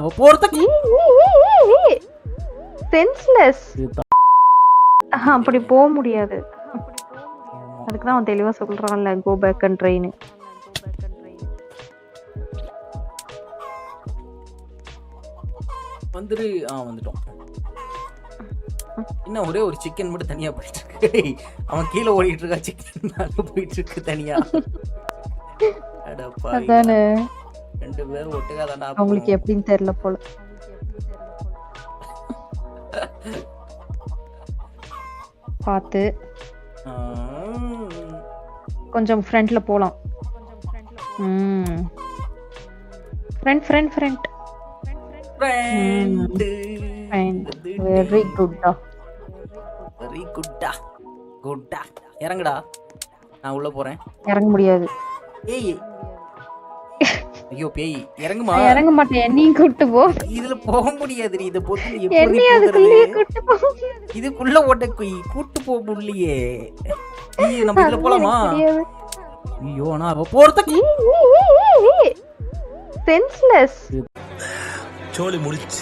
அவ போறதுக்கு சென்ஸ்லெஸ். அப்படி போக முடியாது. அதுக்கு தான் அவன் தெளிவா சொல்றான்ல, கோ பேக் அண்ட் ட்ரெயின். வந்துரு. வந்துட்டோம். இன்னும் ஒரே ஒரு சிக்கன் மட்டும் தனியா போயிட்டு இருக்கு. அவன் கீழே ஓடிட்டு இருக்கா, சிக்கன் மேல போயிட்டு இருக்கு தனியா. அதானே, ரெண்டு பேரும் ஒட்டுக்கா தாண்டா. அவங்களுக்கு எப்படின்னு தெரியல போல. பார்த்து கொஞ்சம் ஃப்ரண்ட்ல போலாம். Front front front. வெரி குட்டா, வெரி குட்டா, குட்டா. இறங்குடா, நான் உள்ள போறேன். இறங்க முடியாது. ஏய், ஐயோ பேய், இறங்குமா. இறங்க மாட்டேன், என்னையும் கூட்டு போ. இதுல போக முடியாது. இத போட்டு என்னையும் அதுக்குள்ளேயே கூட்டு போ. இதுக்குள்ள ஓட்ட கூட்டு போக முடியலையே. நம்ம இதுல போலாமா? ஐயோ, ஆனா அவ போறதுக்கு சென்ஸ்லெஸ். சோலி முடிச்சு.